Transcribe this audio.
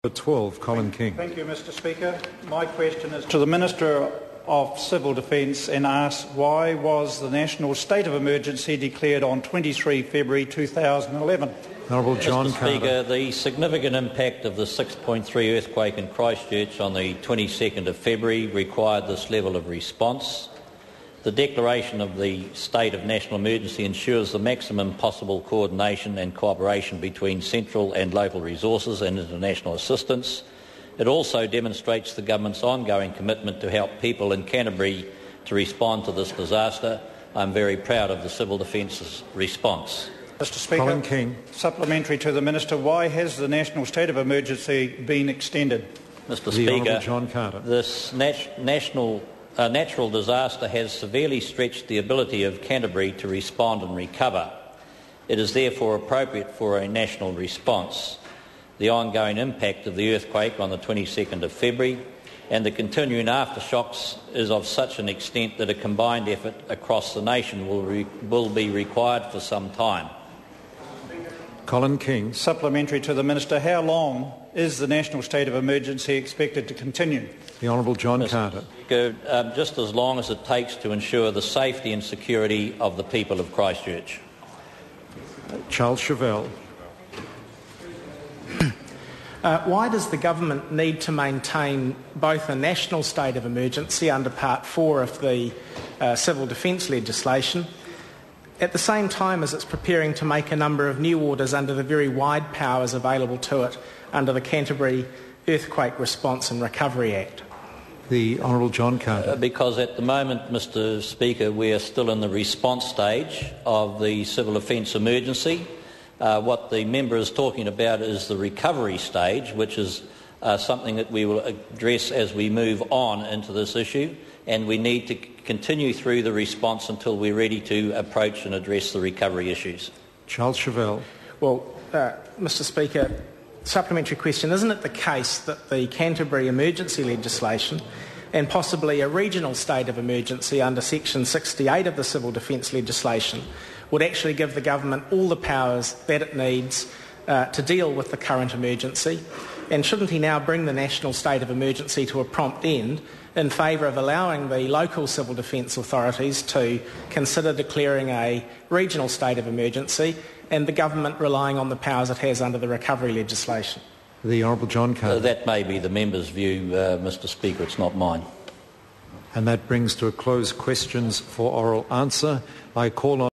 12, Colin King. Thank you, Mr Speaker. My question is to the Minister of Civil Defence and asks, why was the national state of emergency declared on 23 February 2011? Honourable John Mr Speaker, the significant impact of the 6.3 earthquake in Christchurch on the 22nd of February required this level of response. The declaration of the state of national emergency ensures the maximum possible coordination and cooperation between central and local resources and international assistance. It also demonstrates the government's ongoing commitment to help people in Canterbury to respond to this disaster. I'm very proud of the Civil Defence's response. Mr Speaker, Colin King. Supplementary to the Minister, why has the national state of emergency been extended? Mr Speaker, John Carter. This natural disaster has severely stretched the ability of Canterbury to respond and recover. It is therefore appropriate for a national response. The ongoing impact of the earthquake on the 22nd of February and the continuing aftershocks is of such an extent that a combined effort across the nation will be required for some time. Colin King. Supplementary to the Minister, how long is the national state of emergency expected to continue? The Honourable John Carter. Just as long as it takes to ensure the safety and security of the people of Christchurch. Charles Chauvel. Why does the government need to maintain both a national state of emergency under Part 4 of the Civil Defence legislation at the same time as it's preparing to make a number of new orders under the very wide powers available to it under the Canterbury Earthquake Response and Recovery Act? The Honourable John Carter. Because at the moment, Mr Speaker, we are still in the response stage of the civil defence emergency. What the member is talking about is the recovery stage, which is something that we will address as we move on into this issue, and we need to continue through the response until we're ready to approach and address the recovery issues. Charles Chauvel. Well, Mr Speaker, supplementary question. Isn't it the case that the Canterbury emergency legislation and possibly a regional state of emergency under Section 68 of the Civil Defence legislation would actually give the government all the powers that it needs to deal with the current emergency? And shouldn't he now bring the national state of emergency to a prompt end in favour of allowing the local civil defence authorities to consider declaring a regional state of emergency and the government relying on the powers it has under the recovery legislation? The Honourable John Carter. That may be the member's view, Mr Speaker. It's not mine. And that brings to a close questions for oral answer. I call on